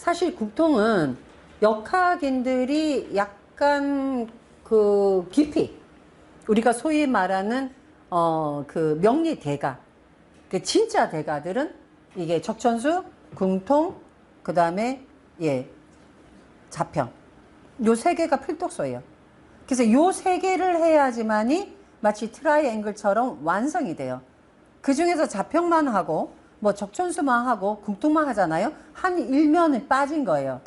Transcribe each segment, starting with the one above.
사실 국통은 역학인들이 약간 그 깊이 우리가 소위 말하는 그 명리 대가, 그 진짜 대가들은 이게 적천수, 궁통, 그 다음에 자평, 요 세 개가 필독소예요. 그래서 요 세 개를 해야지만이 마치 트라이앵글처럼 완성이 돼요. 그 중에서 자평만 하고 뭐 적천수만 하고 궁통만 하잖아요. 한 일면이 빠진 거예요.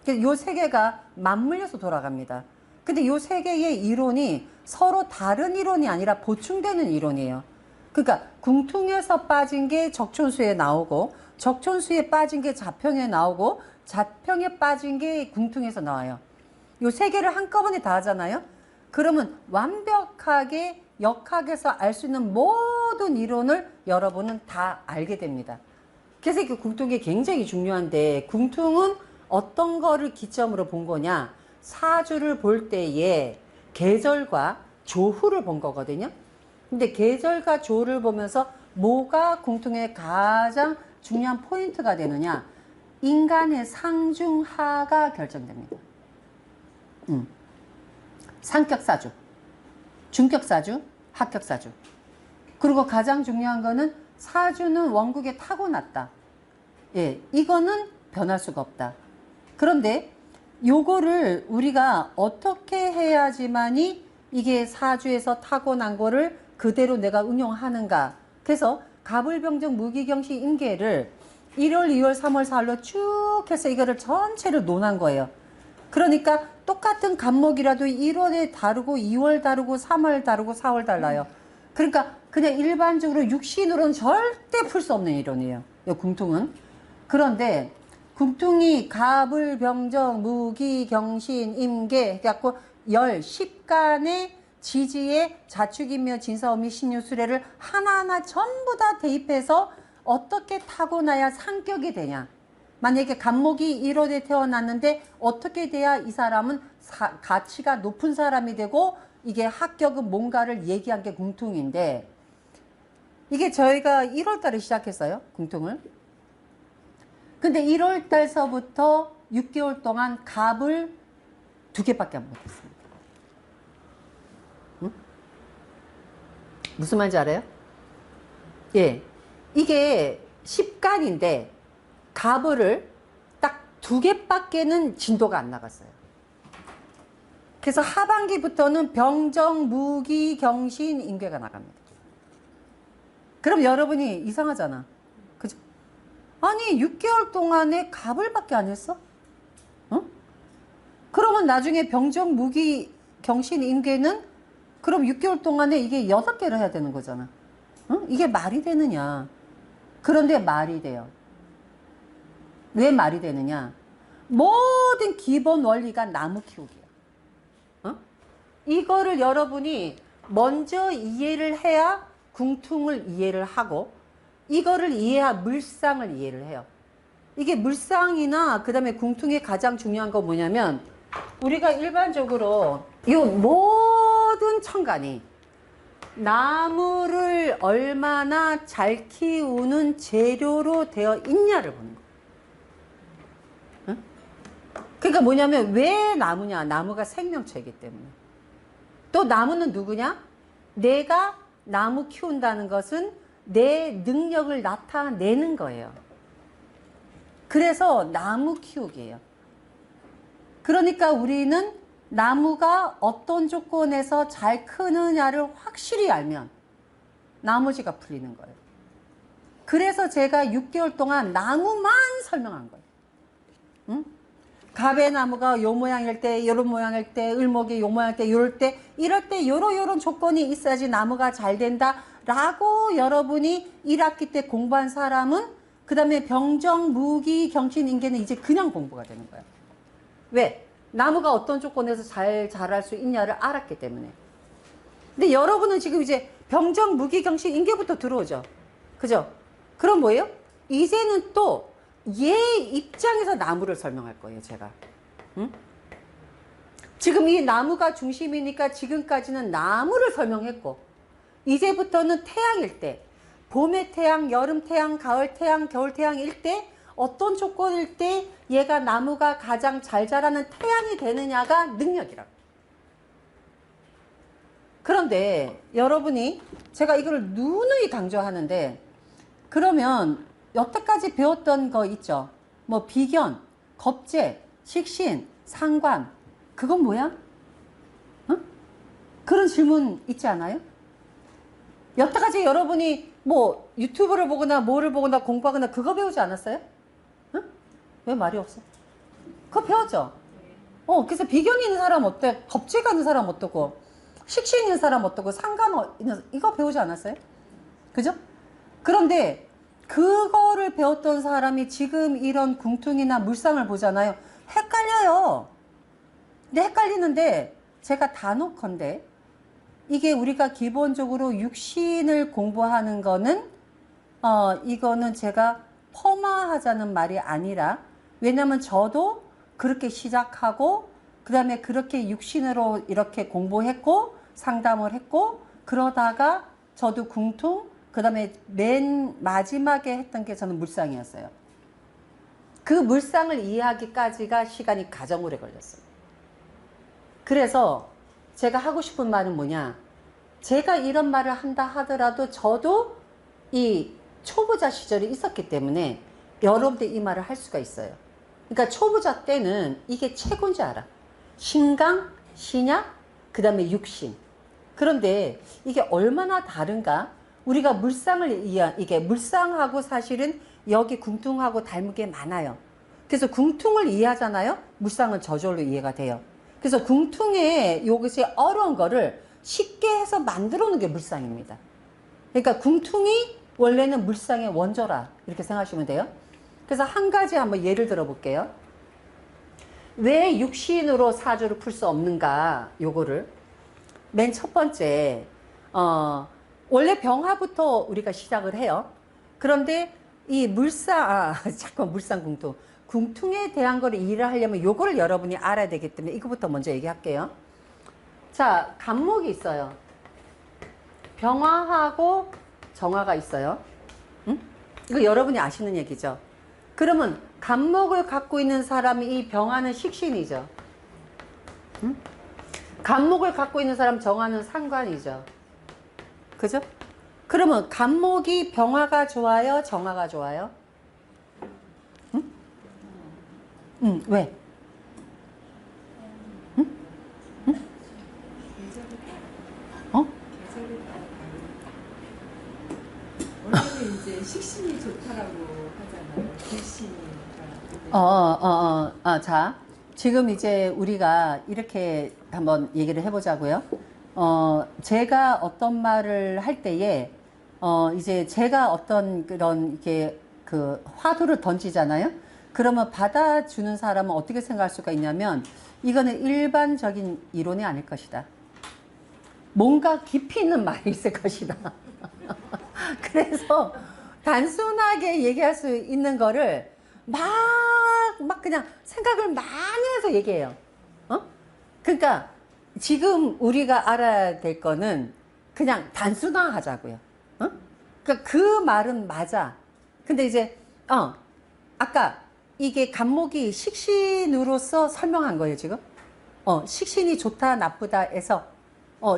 그래서 요 세 개가 맞물려서 돌아갑니다. 근데 요 세 개의 이론이 서로 다른 이론이 아니라 보충되는 이론이에요. 그러니까 궁통에서 빠진 게 적천수에 나오고, 적천수에 빠진 게 자평에 나오고, 자평에 빠진 게 궁통에서 나와요. 요 세 개를 한꺼번에 다 하잖아요. 그러면 완벽하게 역학에서 알 수 있는 모든 이론을 여러분은 다 알게 됩니다. 그래서 이 궁통이 굉장히 중요한데, 궁통은 어떤 거를 기점으로 본 거냐? 사주를 볼 때에 계절과 조후를 본 거거든요. 근데 계절과 조후를 보면서 뭐가 궁통의 가장 중요한 포인트가 되느냐? 인간의 상중하가 결정됩니다. 상격사주, 중격사주, 합격사주. 그리고 가장 중요한 거는 사주는 원국에 타고났다. 이거는 변할 수가 없다. 그런데 요거를 우리가 어떻게 해야지만이 이게 사주에서 타고난 거를 그대로 내가 응용하는가. 그래서 갑을병정 무기경시 임계를 1월, 2월, 3월, 4월로 쭉 해서 이거를 전체를 논한 거예요. 그러니까 똑같은 간목이라도 1월에 다르고 2월 다르고 3월 다르고 4월 달라요. 그러니까 그냥 일반적으로 육신으로는 절대 풀 수 없는 이론이에요. 이 궁통은. 그런데 궁통이 갑을 병정 무기 경신 임계 해갖고 10간의 지지에 자축이며 진사오미 신유수레를 하나하나 전부 다 대입해서 어떻게 타고나야 상격이 되냐. 만약에 간목이 1월에 태어났는데 어떻게 돼야 이 사람은 가치가 높은 사람이 되고 이게 합격은 뭔가를 얘기한 게 궁통인데, 이게 저희가 1월 달에 시작했어요. 궁통을. 근데 1월 달서부터 6개월 동안 갑을 2개밖에 안 못했습니다. 응? 무슨 말인지 알아요? 이게 10간인데 갑을 딱 2개밖에는 진도가 안 나갔어요. 그래서 하반기부터는 병정, 무기, 경신, 임계가 나갑니다. 그럼 여러분이 이상하잖아. 그죠? 아니 6개월 동안에 갑을밖에 안 했어? 어? 그러면 나중에 병정, 무기, 경신, 임계는 그럼 6개월 동안에 이게 8개를 해야 되는 거잖아. 어? 이게 말이 되느냐. 그런데 말이 돼요. 왜 말이 되느냐? 모든 기본 원리가 나무 키우기야. 이거를 여러분이 먼저 이해를 해야 궁통을 이해를 하고, 이거를 이해해야 물상을 이해를 해요. 이게 물상이나 그 다음에 궁통의 가장 중요한 거 뭐냐면, 우리가 일반적으로 이 모든 천간이 나무를 얼마나 잘 키우는 재료로 되어 있냐를 보는 거예요. 그러니까 뭐냐면 왜 나무냐? 나무가 생명체이기 때문에. 또 나무는 누구냐? 내가 나무 키운다는 것은 내 능력을 나타내는 거예요. 그래서 나무 키우기예요. 그러니까 우리는 나무가 어떤 조건에서 잘 크느냐를 확실히 알면 나머지가 풀리는 거예요. 그래서 제가 6개월 동안 나무만 설명한 거예요. 응? 갑의 나무가 요 모양일 때, 요런 모양일 때, 을목이 요 모양일 때, 요럴 때, 이럴 때 요런 조건이 있어야지 나무가 잘 된다 라고 여러분이 1학기 때 공부한 사람은 그 다음에 병정, 무기, 경신, 임계는 이제 그냥 공부가 되는 거예요. 왜? 나무가 어떤 조건에서 잘 자랄 수 있냐를 알았기 때문에. 근데 여러분은 지금 이제 병정, 무기, 경신, 임계부터 들어오죠. 그죠? 그럼 뭐예요? 이제는 또 얘 입장에서 나무를 설명할 거예요, 제가. 응? 지금 이 나무가 중심이니까 지금까지는 나무를 설명했고, 이제부터는 태양일 때, 봄의 태양, 여름 태양, 가을 태양, 겨울 태양일 때 어떤 조건일 때 얘가 나무가 가장 잘 자라는 태양이 되느냐가 능력이라고. 그런데 여러분이 제가 이걸 누누이 강조하는데, 그러면 여태까지 배웠던 거 있죠? 뭐 비견, 겁재, 식신, 상관, 그건 뭐야? 응? 그런 질문 있지 않아요? 여태까지 여러분이 뭐 유튜브를 보거나 뭐를 보거나 공부하거나 그거 배우지 않았어요? 응? 왜 말이 없어? 그거 배웠죠? 그래서 비견이 있는 사람 어때? 겁재가 있는 사람 어떻고? 식신 있는 사람 어떻고? 상관 있는 이거 배우지 않았어요? 그죠? 그런데 그거를 배웠던 사람이 지금 이런 궁퉁이나 물상을 보잖아요. 헷갈려요. 근데 헷갈리는데 제가 단호컨대 이게 우리가 기본적으로 육신을 공부하는 거는 이거는 제가 폄하하자는 말이 아니라, 왜냐면 저도 그렇게 시작하고 그 다음에 그렇게 육신으로 이렇게 공부했고 상담을 했고, 그러다가 저도 궁퉁, 그 다음에 맨 마지막에 했던 게 저는 물상이었어요. 그 물상을 이해하기까지가 시간이 가장 오래 걸렸어요. 그래서 제가 하고 싶은 말은 뭐냐, 제가 이런 말을 한다 하더라도 저도 이 초보자 시절이 있었기 때문에 여러분들 이 말을 할 수가 있어요. 그러니까 초보자 때는 이게 최고인 줄 알아. 신강, 신약, 그 다음에 육신. 그런데 이게 얼마나 다른가? 우리가 물상을 이게 물상하고 사실은 여기 궁퉁하고 닮은 게 많아요. 그래서 궁퉁을 이해하잖아요. 물상은 저절로 이해가 돼요. 그래서 궁퉁에 요것이 어려운 거를 쉽게 해서 만들어 놓은 게 물상입니다. 그러니까 궁퉁이 원래는 물상의 원조라 이렇게 생각하시면 돼요. 그래서 한 가지 한번 예를 들어 볼게요. 왜 육신으로 사주를 풀 수 없는가, 요거를 맨 첫 번째, 원래 병화부터 우리가 시작을 해요. 그런데 이 잠깐 물상 궁퉁. 궁퉁에 대한 거를 이해를 하려면 요거를 여러분이 알아야 되기 때문에 이거부터 먼저 얘기할게요. 자, 간목이 있어요. 병화하고 정화가 있어요. 응? 이거 여러분이 아시는 얘기죠. 그러면 간목을 갖고 있는 사람이 이 병화는 식신이죠. 응? 간목을 갖고 있는 사람 정화는 상관이죠. 그죠? 그러면 간목이 병화가 좋아요? 정화가 좋아요? 응? 응, 왜? 응? 응? 어? 원래는 이제 식신이 좋다라고 하잖아요. 불신이니까. 자, 지금 이제 우리가 이렇게 한번 얘기를 해보자고요. 제가 어떤 말을 할 때에, 이제 제가 어떤 그런, 이렇게, 그, 화두를 던지잖아요? 그러면 받아주는 사람은 어떻게 생각할 수가 있냐면, 이거는 일반적인 이론이 아닐 것이다. 뭔가 깊이 있는 말이 있을 것이다. 그래서 단순하게 얘기할 수 있는 거를 막 그냥 생각을 많이 해서 얘기해요. 그러니까 지금 우리가 알아야 될 거는 그냥 단순화하자고요. 그러니까 그 말은 맞아. 근데 이제 아까 이게 간목이 식신으로서 설명한 거예요, 지금. 식신이 좋다 나쁘다 해서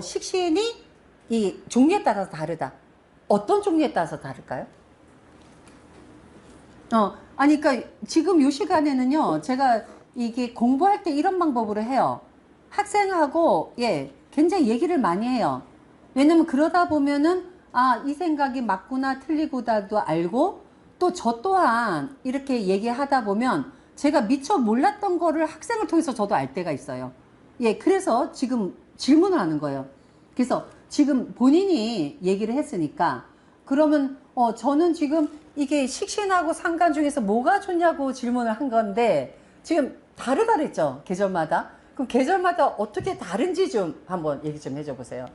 식신이 이 종류에 따라서 다르다. 어떤 종류에 따라서 다를까요? 아니, 그러니까 지금 이 시간에는요, 제가 이게 공부할 때 이런 방법으로 해요. 학생하고, 굉장히 얘기를 많이 해요. 왜냐면 그러다 보면은, 이 생각이 맞구나, 틀리구나도 알고, 또 저 또한 이렇게 얘기하다 보면, 제가 미처 몰랐던 거를 학생을 통해서 저도 알 때가 있어요. 그래서 지금 질문을 하는 거예요. 그래서 지금 본인이 얘기를 했으니까, 그러면, 저는 지금 이게 식신하고 상관 중에서 뭐가 좋냐고 질문을 한 건데, 지금 다르다 그랬죠? 계절마다. 그럼 계절마다 어떻게 다른지 좀 한번 얘기 좀 해줘 보세요.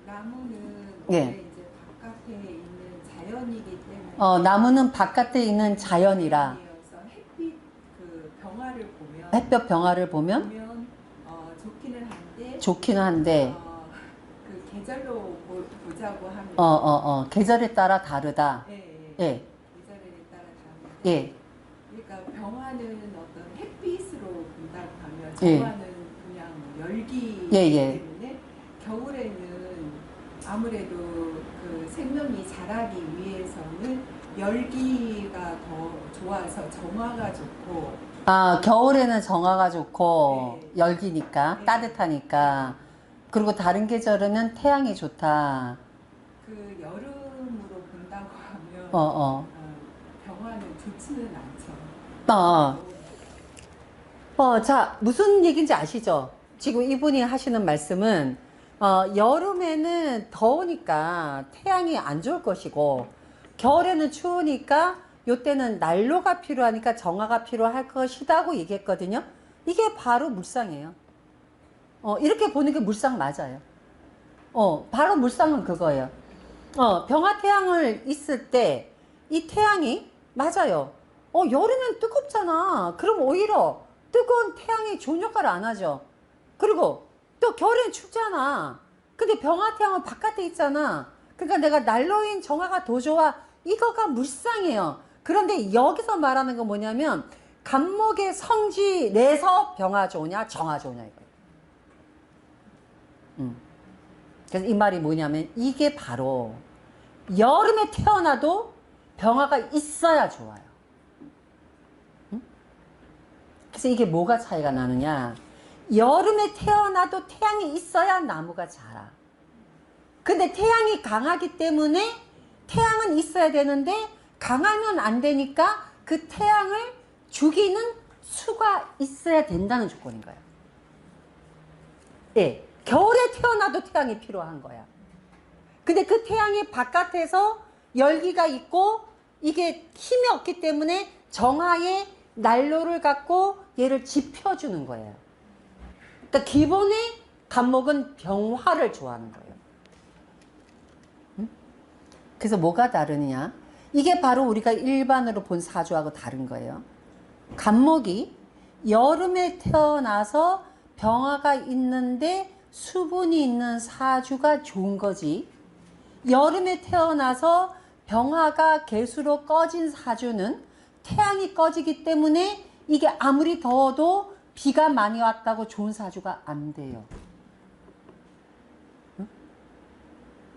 나무는 원래 이제 바깥에 있는 자연이기 때문에. 나무는 바깥에 있는 자연이라. 햇빛 그 병화를 보면. 햇볕 병화를 보면 좋기는 한데. 그 계절로 보자고 하면 계절에 따라 다르다. 계절에 따라 예. 그러니까 병화는 어떤 햇빛으로 본다고 하면 예. 정화는 그냥 열기이기 예, 예. 때문에 겨울에는 아무래도 그 생명이 자라기 위해서는 열기가 더 좋아서 정화가 좋고 아, 겨울에는 정화가 좋고, 네. 열기니까, 네. 따뜻하니까. 그리고 다른 계절에는 태양이 좋다. 그 여름으로 본다고 하면 어. 병화는 좋지는 않죠. 자, 무슨 얘기인지 아시죠? 지금 이분이 하시는 말씀은, 여름에는 더우니까 태양이 안 좋을 것이고, 겨울에는 추우니까, 요때는 난로가 필요하니까 정화가 필요할 것이다고 얘기했거든요. 이게 바로 물상이에요. 이렇게 보는 게 물상 맞아요. 바로 물상은 그거예요. 병화태양을 있을 때, 이 태양이, 맞아요. 여름엔 뜨겁잖아. 그럼 오히려 뜨거운 태양이 좋은 역할을 안 하죠. 그리고 또 겨울엔 춥잖아. 근데 병화태양은 바깥에 있잖아. 그러니까 내가 난로인 정화가 더 좋아. 이거가 물상이에요. 그런데 여기서 말하는 건 뭐냐면, 간목의 성지 내서 병화 좋으냐, 정화 좋으냐, 이거예요. 그래서 이 말이 뭐냐면, 이게 바로 여름에 태어나도 병화가 있어야 좋아요. 그래서 이게 뭐가 차이가 나느냐. 여름에 태어나도 태양이 있어야 나무가 자라. 근데 태양이 강하기 때문에 태양은 있어야 되는데 강하면 안 되니까 그 태양을 죽이는 수가 있어야 된다는 조건인 거예요. 예, 겨울에 태어나도 태양이 필요한 거야. 근데 그 태양이 바깥에서 열기가 있고 이게 힘이 없기 때문에 정화의 난로를 갖고 얘를 지펴주는 거예요. 그러니까 기본의 간목은 병화를 좋아하는 거예요. 그래서 뭐가 다르냐? 이게 바로 우리가 일반으로 본 사주하고 다른 거예요. 간목이 여름에 태어나서 병화가 있는데 수분이 있는 사주가 좋은 거지. 여름에 태어나서 병화가 개수로 꺼진 사주는 태양이 꺼지기 때문에 이게 아무리 더워도 비가 많이 왔다고 좋은 사주가 안 돼요.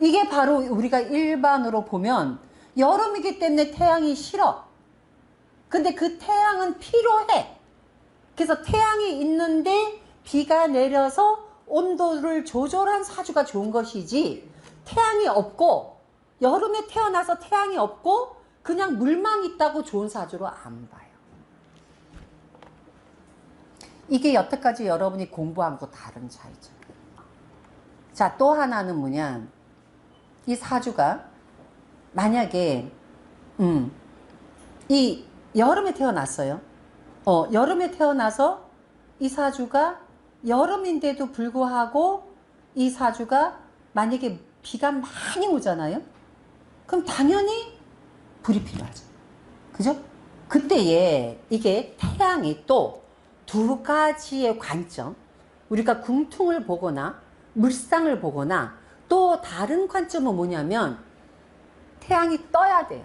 이게 바로 우리가 일반으로 보면 여름이기 때문에 태양이 싫어. 근데 그 태양은 필요해. 그래서 태양이 있는데 비가 내려서 온도를 조절한 사주가 좋은 것이지, 태양이 없고 여름에 태어나서 태양이 없고 그냥 물만 있다고 좋은 사주로 안 봐요. 이게 여태까지 여러분이 공부한 거 다른 차이죠. 자, 또 하나는 뭐냐, 이 사주가 만약에 이 여름에 태어났어요. 여름에 태어나서 이 사주가 여름인데도 불구하고 이 사주가 만약에 비가 많이 오잖아요. 그럼 당연히 불이 필요하죠. 그죠? 그때에 이게 태양이 또 두 가지의 관점, 우리가 궁퉁을 보거나 물상을 보거나 또 다른 관점은 뭐냐면 태양이 떠야 돼요.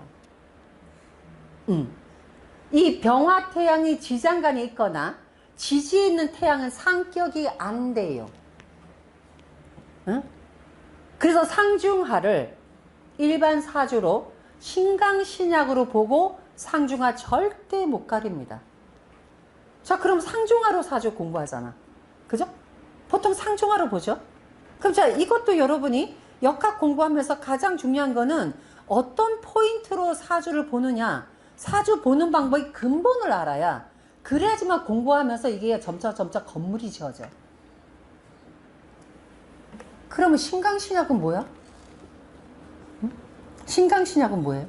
이 병화 태양이 지장간에 있거나 지지에 있는 태양은 상격이 안 돼요. 응? 그래서 상중하를 일반 사주로 신강신약으로 보고 상중하 절대 못 가립니다. 자, 그럼 상중하로 사주 공부하잖아. 그죠? 보통 상중하로 보죠? 그럼 자, 이것도 여러분이 역학 공부하면서 가장 중요한 거는 어떤 포인트로 사주를 보느냐, 사주 보는 방법의 근본을 알아야, 그래야지만 공부하면서 이게 점차 건물이 지어져. 그러면 신강신약은 뭐야? 응? 신강신약은 뭐예요?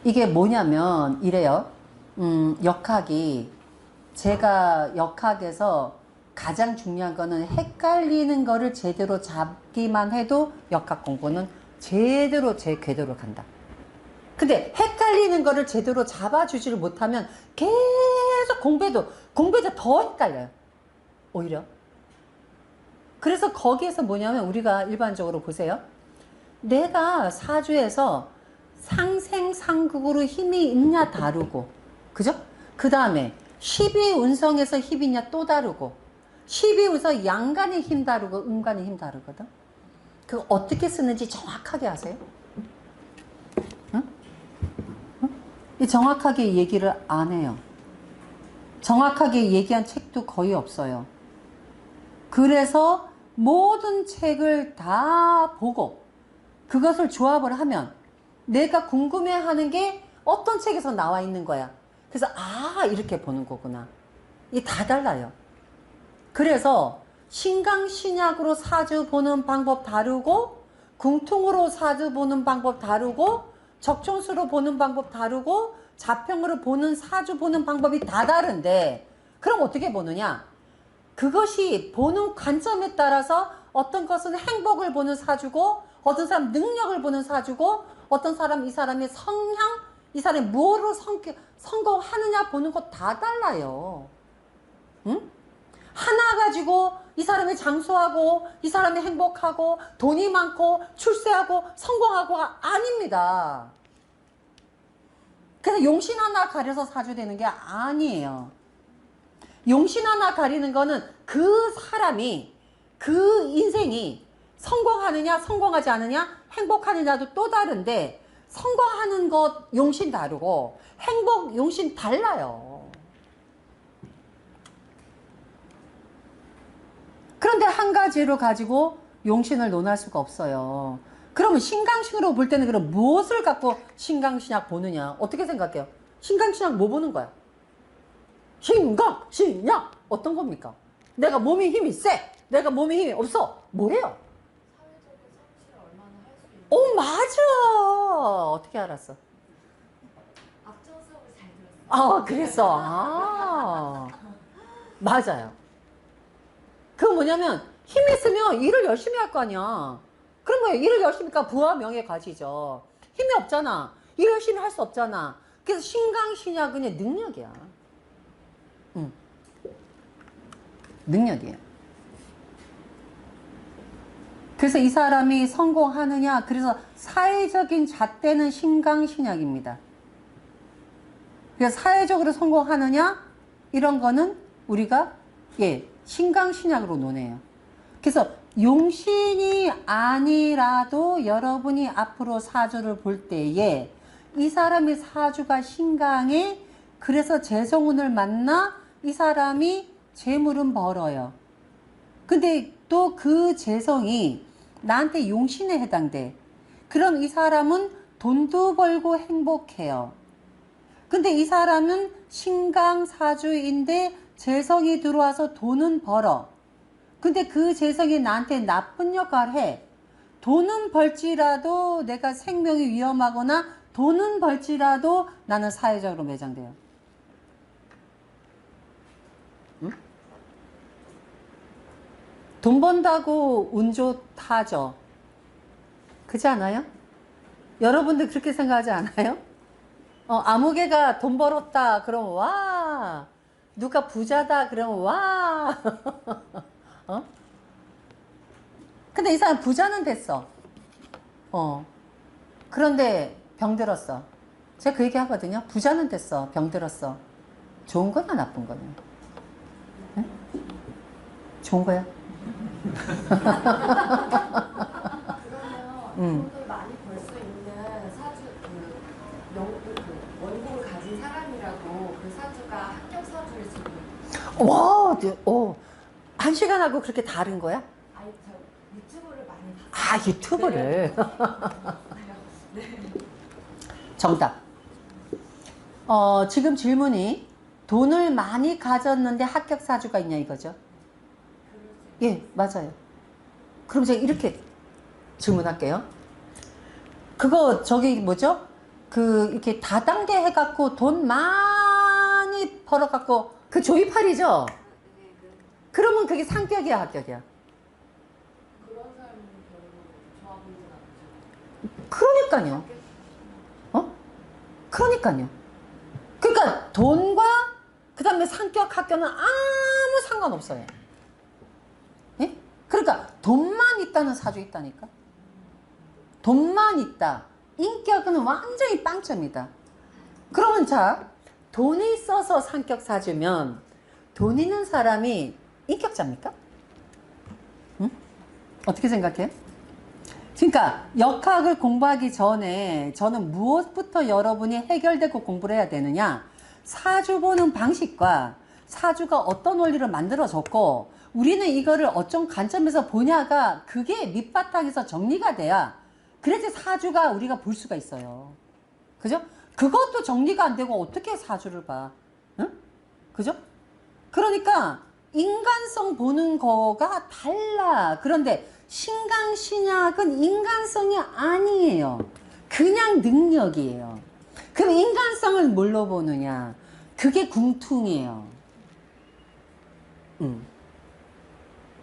이게 뭐냐면 이래요. 역학이, 제가 역학에서 가장 중요한 거는 헷갈리는 거를 제대로 잡기만 해도 역학 공부는 제대로 제 궤도로 간다. 근데 헷갈리는 거를 제대로 잡아주지를 못하면 계속 공부해도 더 헷갈려요. 오히려. 그래서 거기에서 뭐냐면 우리가 일반적으로 보세요. 내가 사주에서 상생상극으로 힘이 있냐 다르고, 그죠? 그 다음에 12운성에서 힘이 있냐 또 다르고, 12운성 양간의 힘 다르고 음간의 힘 다르거든. 그거 어떻게 쓰는지 정확하게 아세요? 응? 응? 이 정확하게 얘기를 안 해요. 정확하게 얘기한 책도 거의 없어요. 그래서 모든 책을 다 보고 그것을 조합을 하면 내가 궁금해하는 게 어떤 책에서 나와 있는 거야. 그래서 아, 이렇게 보는 거구나. 이게 다 달라요. 그래서 신강신약으로 사주 보는 방법 다르고, 궁통으로 사주 보는 방법 다르고, 적청수로 보는 방법 다르고, 자평으로 보는 사주 보는 방법이 다 다른데, 그럼 어떻게 보느냐? 그것이 보는 관점에 따라서 어떤 것은 행복을 보는 사주고, 어떤 사람 능력을 보는 사주고, 어떤 사람 이 사람의 성향, 이 사람이 무엇으로 성공하느냐 보는 것 다 달라요. 응? 하나 가지고 이 사람이 장수하고 이 사람이 행복하고 돈이 많고 출세하고 성공하고가 아닙니다. 그래서 용신 하나 가려서 사주되는 게 아니에요. 용신 하나 가리는 거는 그 사람이, 그 인생이 성공하느냐 성공하지 않느냐 행복하느냐도 또 다른데, 성공하는 것 용신 다르고 행복 용신 달라요. 그런데 한 가지로 가지고 용신을 논할 수가 없어요. 그러면 신강신으로 볼 때는 그럼 무엇을 갖고 신강신약 보느냐? 어떻게 생각해요? 신강신약 뭐 보는 거야? 신강신약 어떤 겁니까? 내가 몸에 힘이 세, 내가 몸에 힘이 없어, 뭐래요? 오, 맞아. 어떻게 알았어? 앞전 수업을 잘 들었어요. 아, 그랬어. 아, 맞아요. 그건 뭐냐면 힘이 있으면 일을 열심히 할 거 아니야. 그럼 뭐야? 일을 열심히 하니까 부와 명예 가지죠. 힘이 없잖아. 일 열심히 할 수 없잖아. 그래서 신강신약은 그냥 능력이야. 응. 능력이야. 그래서 이 사람이 성공하느냐, 그래서 사회적인 잣대는 신강신약입니다. 그래서 사회적으로 성공하느냐 이런 거는 우리가 신강신약으로 논해요. 그래서 용신이 아니라도 여러분이 앞으로 사주를 볼 때에 이 사람의 사주가 신강에, 그래서 재성운을 만나 이 사람이 재물은 벌어요. 근데 또 그 재성이 나한테 용신에 해당돼. 그럼 이 사람은 돈도 벌고 행복해요. 근데 이 사람은 신강사주인데 재성이 들어와서 돈은 벌어. 근데 그 재성이 나한테 나쁜 역할을 해. 돈은 벌지라도 내가 생명이 위험하거나 돈은 벌지라도 나는 사회적으로 매장돼요. 응? 돈 번다고 운 좋다죠. 그렇지 않아요? 여러분들 그렇게 생각하지 않아요? 아무개가 돈 벌었다 그러면 와, 누가 부자다 그러면 와. 근데 이 사람 부자는 됐어. 그런데 병들었어. 제가 그 얘기 하거든요. 부자는 됐어. 병들었어. 좋은 거냐 나쁜 거냐? 응? 좋은 거야? 그러면 돈을 많이 벌 수 있는 사주, 원고를 가진 사람이라고 그 사주가 합격 사주일 수 있는. 와, 한 시간하고 그렇게 다른 거야? 아니, 저 유튜브를 많이 봤어요. 아, 유튜브를. 네. 정답. 지금 질문이 돈을 많이 가졌는데 합격 사주가 있냐 이거죠? 예, 맞아요. 그럼 제가 이렇게 질문할게요. 그거 저기 뭐죠? 이렇게 다단계 해갖고 돈 많이 벌어갖고 그 조이팔이죠? 그러면 그게 상격이야, 합격이야? 그런 사람은 별로 좋아 보이진 않죠. 그러니까요. 그러니까요. 그러니까 돈과 그 다음에 상격, 합격은 아무 상관없어요. 예? 그러니까 돈만 있다는 사주 있다니까. 돈만 있다. 인격은 완전히 빵점이다. 그러면 자, 돈이 있어서 상격 사주면 돈 있는 사람이 인격자입니까? 응? 어떻게 생각해? 그러니까 역학을 공부하기 전에 저는 무엇부터 여러분이 해결되고 공부를 해야 되느냐? 사주 보는 방식과 사주가 어떤 원리를 만들어졌고 우리는 이거를 어떤 관점에서 보냐가 그게 밑바탕에서 정리가 돼야 그래서 사주가 우리가 볼 수가 있어요. 그죠? 그것도 정리가 안 되고 어떻게 사주를 봐? 응? 그죠? 그러니까 인간성 보는 거가 달라. 그런데 신강신약은 인간성이 아니에요. 그냥 능력이에요. 그럼 인간성을 뭘로 보느냐? 그게 궁퉁이에요.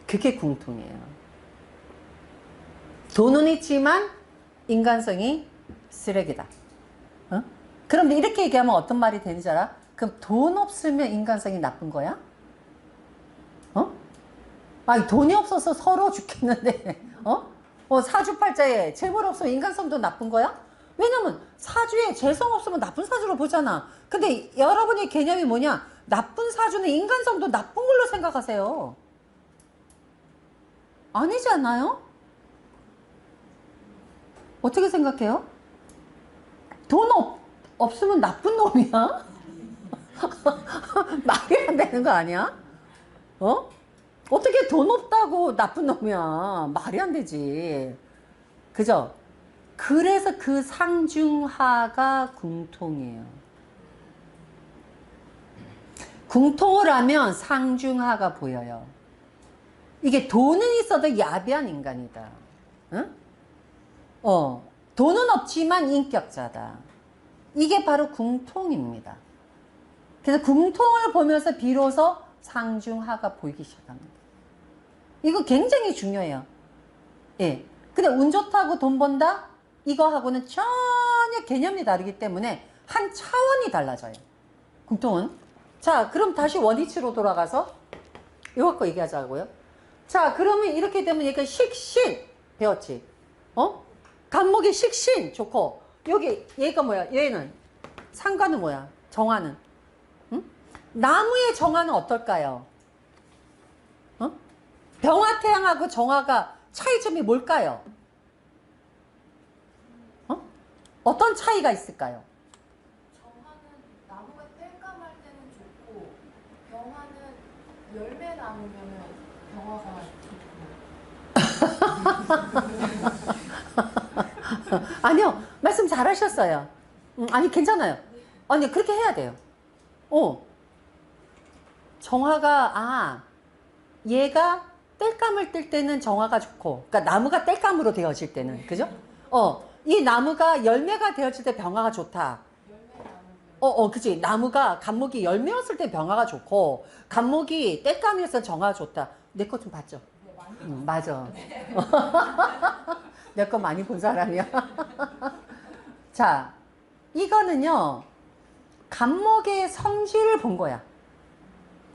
그게 궁퉁이에요. 돈은 있지만 인간성이 쓰레기다. 어? 그럼 이렇게 얘기하면 어떤 말이 되는지 알아? 그럼 돈 없으면 인간성이 나쁜 거야? 어? 아니 돈이 없어서 서러워 죽겠는데 사주팔자에 재물 없으면 인간성도 나쁜 거야? 왜냐면 사주에 재성 없으면 나쁜 사주로 보잖아. 근데 여러분의 개념이 뭐냐? 나쁜 사주는 인간성도 나쁜 걸로 생각하세요. 아니지 않나요? 어떻게 생각해요? 돈 없으면 나쁜 놈이야? 말이 안 되는 거 아니야? 어떻게 돈 없다고 나쁜 놈이야? 말이 안 되지. 그죠? 그래서 그 상중하가 궁통이에요. 궁통을 하면 상중하가 보여요. 이게 돈은 있어도 야비한 인간이다. 응? 돈은 없지만 인격자다. 이게 바로 궁통입니다. 그래서 궁통을 보면서 비로소 상중하가 보이기 시작합니다. 이거 굉장히 중요해요. 예. 근데 운 좋다고 돈 번다? 이거하고는 전혀 개념이 다르기 때문에 한 차원이 달라져요. 궁통은. 자, 그럼 다시 원위치로 돌아가서 이거 갖고 얘기하자고요. 자, 그러면 이렇게 되면 얘가 식신 배웠지? 간목이 식신 좋고 여기 얘가 뭐야? 얘는 상관은 뭐야? 정화는? 응? 나무의 정화는 어떨까요? 병화태양하고 정화가 차이점이 뭘까요? 어떤 차이가 있을까요? 정화는 나무가 땔감할 때는 좋고 병화는 열매 남으면 병화가 좋고. 아니요, 말씀 잘하셨어요. 아니 괜찮아요. 아니 그렇게 해야 돼요. 정화가 얘가 땔감을 뜰 때는 정화가 좋고, 그러니까 나무가 땔감으로 되어질 때는, 그죠? 이 나무가 열매가 되어질 때 병화가 좋다. 그치. 나무가 간목이 열매였을 때 병화가 좋고, 간목이 땔감이었을 때 정화가 좋다. 내 거 좀 봤죠? 맞아. 내 거 많이 본 사람이야. 자, 이거는요, 간목의 성질을 본 거야.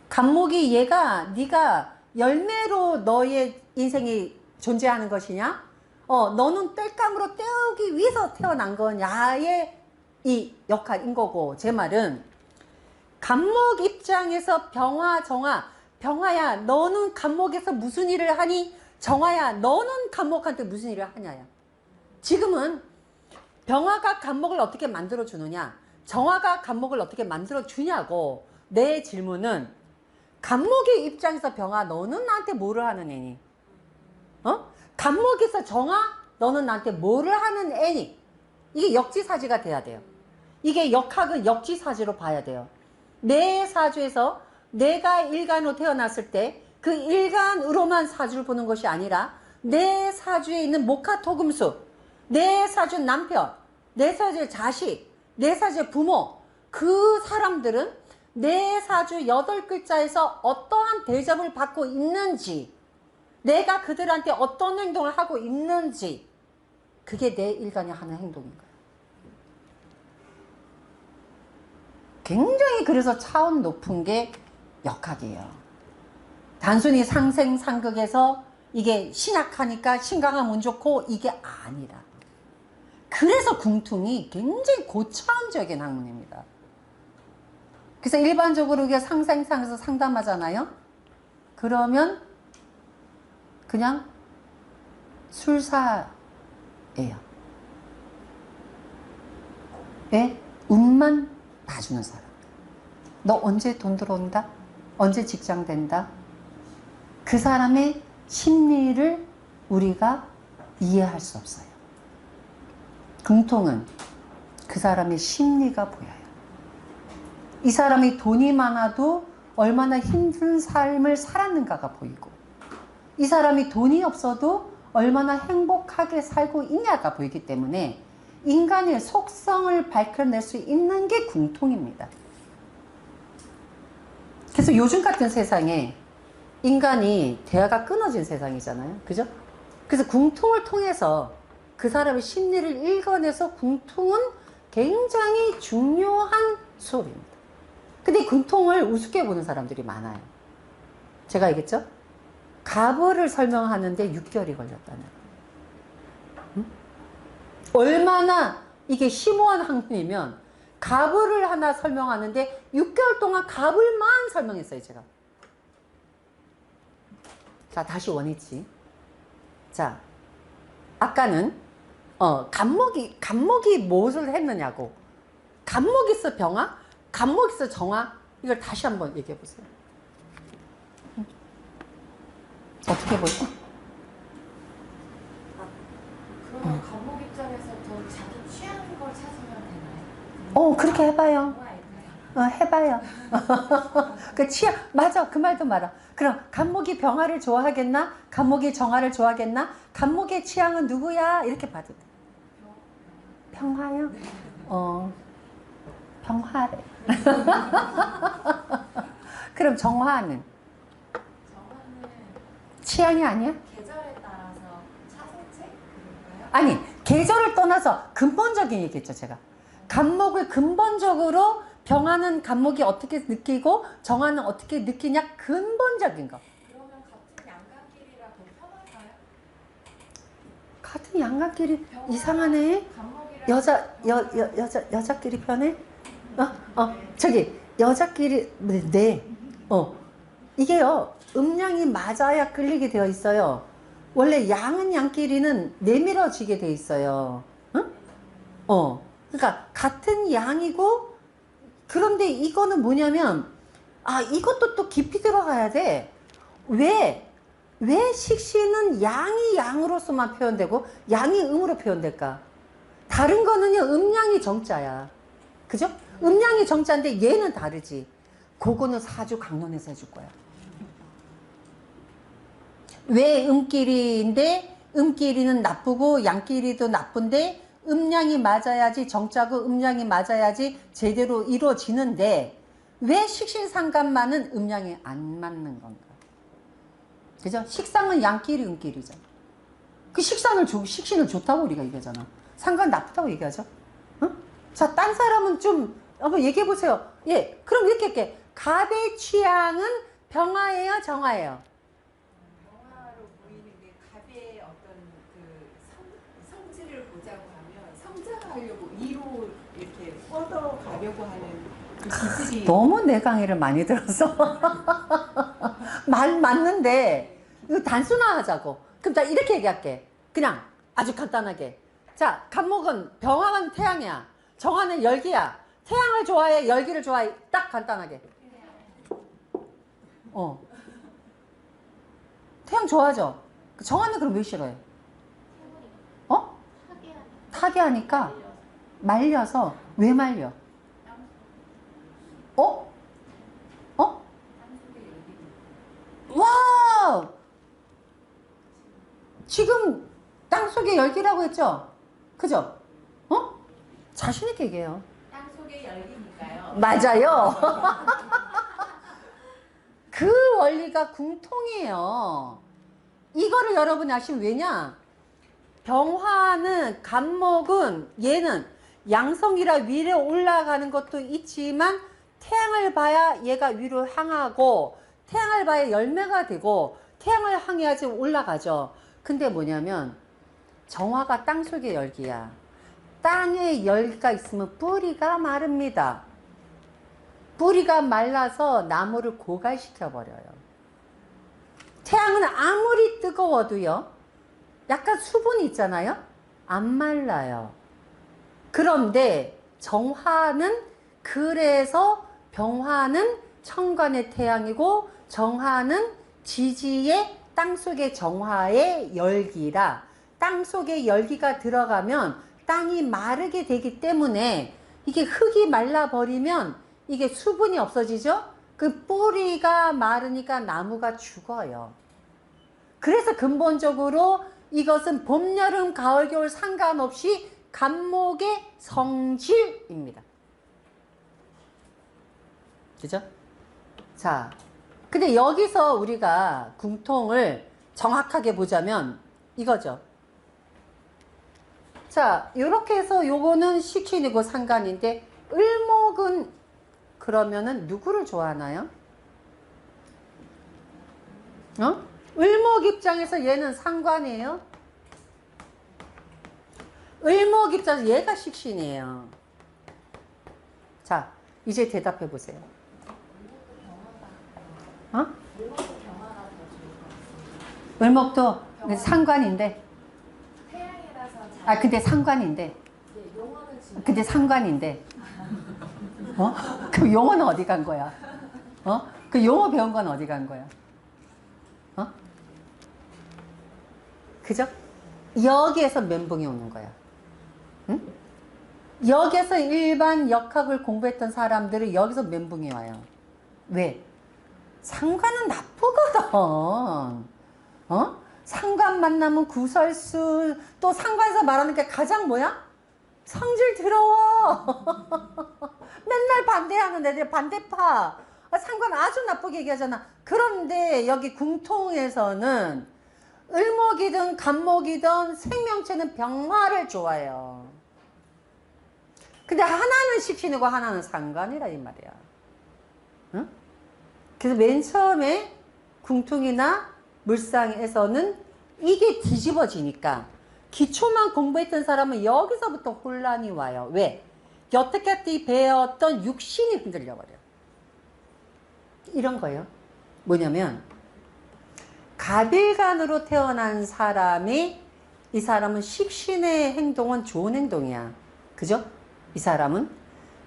간목이 얘가 네가 열매로 너의 인생이 존재하는 것이냐? 너는 땔감으로 떼우기 위해서 태어난 거냐의 이 역할인 거고, 제 말은 간목 입장에서 병화, 정화, 병화야 너는 간목에서 무슨 일을 하니? 정화야 너는 간목한테 무슨 일을 하냐야. 지금은 병화가 간목을 어떻게 만들어 주느냐, 정화가 간목을 어떻게 만들어 주냐고. 내 질문은 간목의 입장에서 병화 너는 나한테 뭐를 하는 애니? 간목에서 정화 너는 나한테 뭐를 하는 애니? 이게 역지사지가 돼야 돼요. 이게 역학은 역지사지로 봐야 돼요. 내 사주에서 내가 일간으로 태어났을 때 그 일간으로만 사주를 보는 것이 아니라 내 사주에 있는 목화토금수, 내 사주 남편, 내 사주의 자식, 내 사주의 부모, 그 사람들은 내 사주 8글자에서 어떠한 대접을 받고 있는지, 내가 그들한테 어떤 행동을 하고 있는지, 그게 내 일간이 하는 행동인 거예요. 굉장히 그래서 차원 높은 게 역학이에요. 단순히 상생상극에서 이게 신약하니까 신강하면 운 좋고 이게 아니라, 그래서 궁퉁이 굉장히 고차원적인 학문입니다. 그래서 일반적으로 우리가 상생상에서 상담하잖아요. 그러면 그냥 술사예요. 예? 운만 봐주는 사람. 너 언제 돈 들어온다? 언제 직장 된다? 그 사람의 심리를 우리가 이해할 수 없어요. 궁통은 그 사람의 심리가 보여요. 이 사람이 돈이 많아도 얼마나 힘든 삶을 살았는가가 보이고, 이 사람이 돈이 없어도 얼마나 행복하게 살고 있냐가 보이기 때문에 인간의 속성을 밝혀낼 수 있는 게 궁통입니다. 그래서 요즘 같은 세상에 인간이 대화가 끊어진 세상이잖아요. 그죠? 그래서 궁통을 통해서 그 사람의 심리를 읽어내서 궁통은 굉장히 중요한 수업입니다. 근데 궁통을 우습게 보는 사람들이 많아요. 제가 얘기했죠? 가불을 설명하는데 6개월이 걸렸다는. 응? 얼마나 이게 심오한 학문이면 가불을 하나 설명하는데 6개월 동안 가불만 설명했어요, 제가. 자, 다시 원위치. 자, 아까는 간목이 무엇을 했느냐고. 간목이 있어 병화? 간목이 있어 정화? 이걸 다시 한번 얘기해 보세요. 어떻게 보죠? 그러면 감옥 입장에서 더 자기 취향인 걸 찾으면 되나요? 그렇게 해봐요. 정화일까요? 해봐요. 그 취향, 맞아. 그 말도 말아. 그럼 간목이 병화를 좋아하겠나? 간목이 정화를 좋아하겠나? 간목의 취향은 누구야? 이렇게 봐도 돼. 병화요? 병화래. 그럼 정화는? 정화는 취향이 아니야? 계절에 따라서 차선책? 그럴까요? 아니, 계절을 떠나서 근본적인 얘기했죠, 제가. 간목을 근본적으로 병화는 간목이 어떻게 느끼고 정화는 어떻게 느끼냐, 근본적인 거. 그러면 같은 양강길이라 더 편할까요? 같은 양강길이 이상하네. 감목이랑 여자끼리 편해? 저기 여자끼리 네. 이게요, 음양이 맞아야 끌리게 되어 있어요. 원래 양은 양끼리는 내밀어지게 돼 있어요. 응? 그러니까 같은 양이고, 그런데 이거는 뭐냐면, 이것도 또 깊이 들어가야 돼. 왜 식신은 양이 양으로서만 표현되고 양이 음으로 표현될까? 다른 거는요, 음양이 정자야. 그죠? 음양이 정자인데 얘는 다르지. 그거는 사주 강론에서 해줄 거야. 왜 음끼리인데 음끼리는 나쁘고 양끼리도 나쁜데 음양이 맞아야지, 정자고 음양이 맞아야지 제대로 이루어지는데 왜 식신상관만은 음양이 안 맞는 건가? 그죠? 식상은 양끼리 음끼리죠. 그 식신을 좋다고 우리가 얘기하잖아. 상관 나쁘다고 얘기하죠. 응? 자, 딴 사람은 좀 한번 얘기해 보세요. 예, 그럼 이렇게 할게. 갑의 취향은 병화예요, 정화예요? 병화로 보이는 게 갑의 어떤 그 성질을 보자고 하면 성장하려고 위로 이렇게 뻗어 가려고 하는 그 기질이 너무 내 강의를 많이 들어서 맞는데 이거 단순화하자고. 그럼 나 이렇게 얘기할게. 그냥 아주 간단하게. 자, 간목은 병화는 태양이야, 정화는 열기야. 태양을 좋아해, 열기를 좋아해? 딱 간단하게. 태양 좋아하죠? 정화는 그럼 왜 싫어해? 타기하니까 말려서. 왜 말려? 와! 지금 땅속에 열기라고 했죠? 그죠? 자신있게 얘기해요. 땅 속의 열기니까요. 맞아요. 그 원리가 궁통이에요. 이거를 여러분이 아시면, 왜냐? 병화는, 간목은, 얘는 양성이라 위로 올라가는 것도 있지만 태양을 봐야 얘가 위로 향하고, 태양을 봐야 열매가 되고, 태양을 향해야지 올라가죠. 근데 뭐냐면 정화가 땅속의 열기야. 땅에 열기가 있으면 뿌리가 마릅니다. 뿌리가 말라서 나무를 고갈시켜 버려요. 태양은 아무리 뜨거워도요, 약간 수분이 있잖아요? 안 말라요. 그런데 정화는, 그래서 병화는 천간의 태양이고 정화는 지지의 땅속의 정화의 열기라, 땅속에 열기가 들어가면 땅이 마르게 되기 때문에 이게 흙이 말라버리면 이게 수분이 없어지죠? 그 뿌리가 마르니까 나무가 죽어요. 그래서 근본적으로 이것은 봄, 여름, 가을, 겨울 상관없이 간목의 성질입니다. 그죠? 자, 근데 여기서 우리가 궁통을 정확하게 보자면 이거죠. 자, 이렇게 해서 요거는 식신이고 상관인데, 을목은 그러면은 누구를 좋아하나요? 을목 입장에서 얘는 상관이에요. 을목 입장에서 얘가 식신이에요. 자, 이제 대답해 보세요. 을목도 상관인데. 근데 상관인데. 근데 상관인데. 그 용어는 어디 간 거야? 그 용어 배운 건 어디 간 거야? 그죠? 여기에서 멘붕이 오는 거야. 응? 여기에서 일반 역학을 공부했던 사람들은 여기서 멘붕이 와요. 왜? 상관은 나쁘거든. 상관 만나면 구설수, 또 상관에서 말하는 게 가장 뭐야? 성질 더러워. 맨날 반대하는 애들 반대파. 상관 아주 나쁘게 얘기하잖아. 그런데 여기 궁통에서는 을목이든 간목이든 생명체는 병화를 좋아해요. 근데 하나는 식신이고 하나는 상관이라 이 말이야. 응? 그래서 맨 처음에 궁통이나 물상에서는 이게 뒤집어지니까 기초만 공부했던 사람은 여기서부터 혼란이 와요. 왜? 여태까지 배웠던 육신이 흔들려버려요. 이런 거예요. 뭐냐면 갑일간으로 태어난 사람이, 이 사람은 식신의 행동은 좋은 행동이야. 그죠? 이 사람은.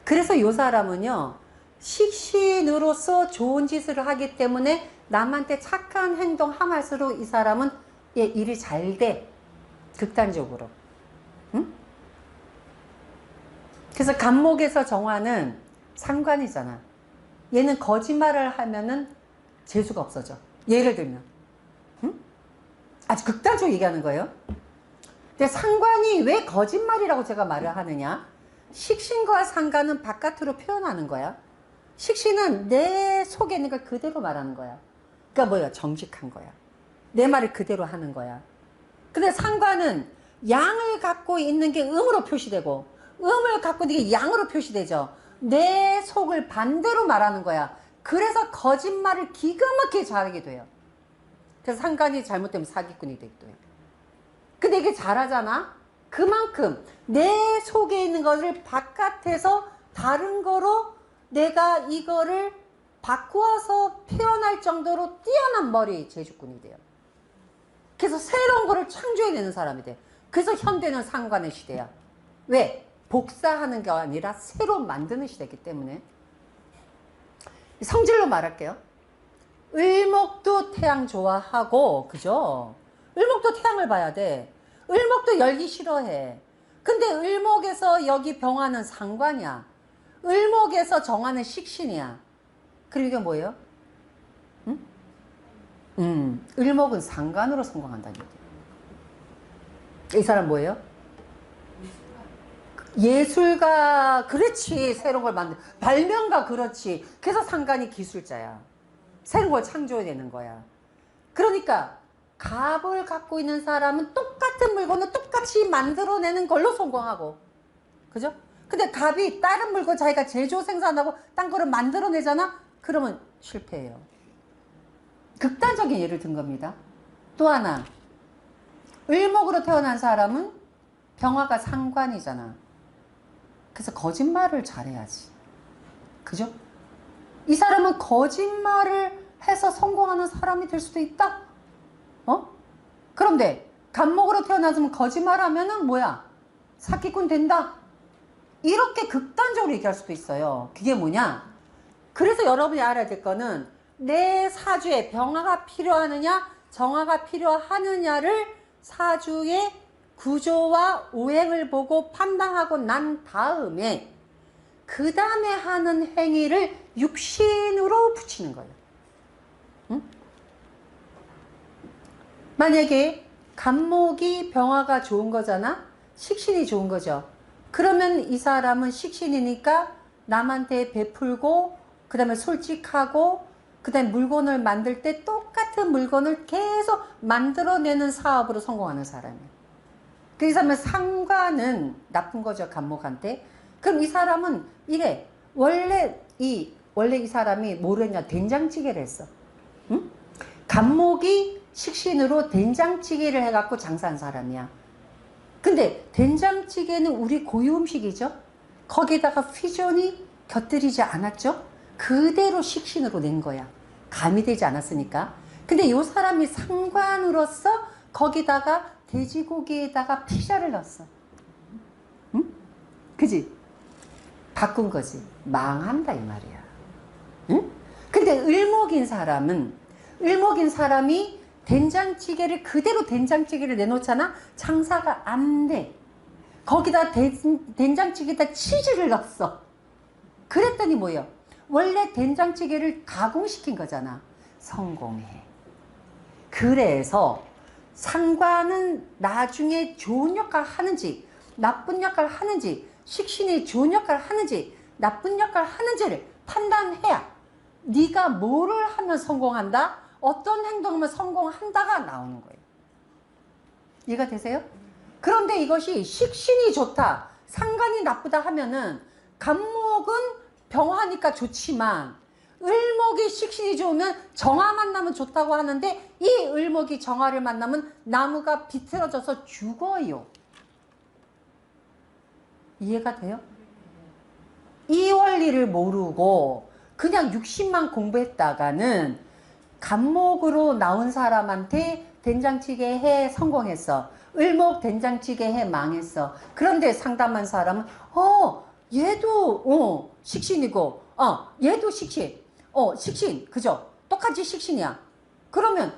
그래서 이 사람은요, 식신으로서 좋은 짓을 하기 때문에 남한테 착한 행동 함할수록 이 사람은 일이 잘 돼. 극단적으로. 응? 그래서 간목에서 정화는 상관이잖아. 얘는 거짓말을 하면은 재수가 없어져. 예를 들면. 응? 아주 극단적으로 얘기하는 거예요. 근데 상관이 왜 거짓말이라고 제가 말을 하느냐? 식신과 상관은 바깥으로 표현하는 거야. 식신은 내 속에 있는 걸 그대로 말하는 거야. 그러니까 뭐야? 정직한 거야. 내 말을 그대로 하는 거야. 근데 상관은 양을 갖고 있는 게 음으로 표시되고, 음을 갖고 있는 게 양으로 표시되죠. 내 속을 반대로 말하는 거야. 그래서 거짓말을 기가 막히게 잘하게 돼요. 그래서 상관이 잘못되면 사기꾼이 되기도 해요. 근데 이게 잘하잖아? 그만큼 내 속에 있는 것을 바깥에서 다른 거로 내가 이거를 바꾸어서 표현할 정도로 뛰어난 머리 제주꾼이 돼요. 그래서 새로운 거를 창조해내는 사람이 돼. 그래서 현대는 상관의 시대야. 왜? 복사하는 게 아니라 새로 만드는 시대이기 때문에. 성질로 말할게요. 을목도 태양 좋아하고, 그죠? 을목도 태양을 봐야 돼. 을목도 열기 싫어해. 근데 을목에서 여기 병화는 상관이야. 을목에서 정화는 식신이야. 그리고 이게 뭐예요? 을목은 상관으로 성공한다는 얘기예요. 이 사람 뭐예요? 예술가. 그렇지. 새로운 걸 만들. 발명가. 그렇지. 그래서 상관이 기술자야. 새로운 걸 창조해내는 거야. 그러니까 갑을 갖고 있는 사람은 똑같은 물건을 똑같이 만들어내는 걸로 성공하고, 그죠? 근데 갑이 다른 물건 자기가 제조 생산하고 딴 거를 만들어내잖아? 그러면 실패해요. 극단적인 예를 든 겁니다. 또 하나, 을목으로 태어난 사람은 병화가 상관이잖아. 그래서 거짓말을 잘해야지. 그죠? 이 사람은 거짓말을 해서 성공하는 사람이 될 수도 있다? 그런데 간목으로 태어났으면 거짓말하면은 뭐야? 사기꾼 된다? 이렇게 극단적으로 얘기할 수도 있어요. 그게 뭐냐? 그래서 여러분이 알아야 될 거는 내 사주에 병화가 필요하느냐 정화가 필요하느냐를 사주의 구조와 오행을 보고 판단하고 난 다음에 그 다음에 하는 행위를 육신으로 붙이는 거예요. 응? 만약에 간목이 병화가 좋은 거잖아? 식신이 좋은 거죠. 그러면 이 사람은 식신이니까 남한테 베풀고 그 다음에 솔직하고 그 다음에 물건을 만들 때 똑같은 물건을 계속 만들어내는 사업으로 성공하는 사람이에요. 그 사람은 상관은 나쁜 거죠, 간목한테. 그럼 이 사람은 이래. 원래 이 사람이 뭐를 했냐? 된장찌개를 했어. 응? 간목이 식신으로 된장찌개를 해갖고 장사한 사람이야. 근데 된장찌개는 우리 고유 음식이죠. 거기다가 퓨전이 곁들이지 않았죠. 그대로 식신으로 낸 거야. 가미되지 않았으니까. 근데 이 사람이 상관으로서 거기다가 돼지고기에다가 피자를 넣었어. 응? 그지? 바꾼 거지. 망한다 이 말이야. 응? 근데 을목인 사람이 된장찌개를 그대로 된장찌개를 내놓잖아. 장사가 안 돼. 거기다 된장찌개에다 치즈를 넣었어. 그랬더니 뭐예요? 원래 된장찌개를 가공시킨 거잖아. 성공해. 그래서 상관은 나중에 좋은 역할 하는지 나쁜 역할 하는지 식신이 좋은 역할 하는지 나쁜 역할 하는지를 판단해야 네가 뭐를 하면 성공한다, 어떤 행동하면 성공한다가 나오는 거예요. 이해가 되세요? 그런데 이것이 식신이 좋다, 상관이 나쁘다 하면은 간목은 병화니까 좋지만 을목이 식신이 좋으면 정화 만나면 좋다고 하는데 이 을목이 정화를 만나면 나무가 비틀어져서 죽어요. 이해가 돼요? 이 원리를 모르고 그냥 60만 공부했다가는 간목으로 나온 사람한테 된장찌개 해 성공했어. 을목 된장찌개 해 망했어. 그런데 상담한 사람은 얘도 식신이고 얘도 식신. 식신. 그죠? 똑같이 식신이야. 그러면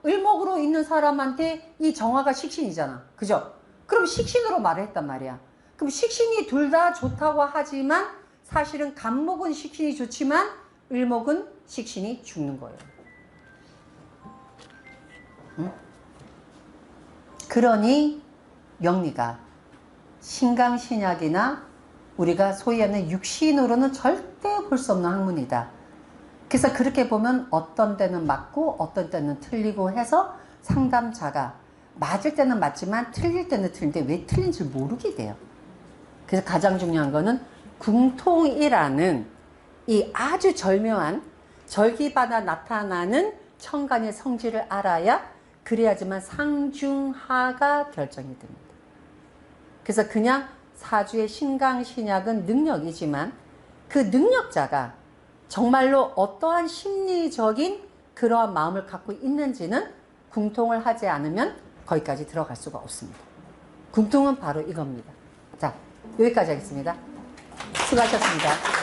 을목으로 있는 사람한테 이 정화가 식신이잖아. 그죠? 그럼 식신으로 말을 했단 말이야. 그럼 식신이 둘 다 좋다고 하지만 사실은 간목은 식신이 좋지만 을목은 식신이 죽는 거예요. 응? 그러니 명리가 신강신약이나 우리가 소위 하는 육신으로는 절대 볼 수 없는 학문이다. 그래서 그렇게 보면 어떤 때는 맞고 어떤 때는 틀리고 해서 상담자가 맞을 때는 맞지만 틀릴 때는 틀린데 왜 틀린지 모르게 돼요. 그래서 가장 중요한 거는 궁통이라는 이 아주 절묘한 절기마다 나타나는 천간의 성질을 알아야 그래야지만 상중하가 결정이 됩니다. 그래서 그냥 사주의 신강신약은 능력이지만 그 능력자가 정말로 어떠한 심리적인 그러한 마음을 갖고 있는지는 궁통을 하지 않으면 거기까지 들어갈 수가 없습니다. 궁통은 바로 이겁니다. 자, 여기까지 하겠습니다. 수고하셨습니다.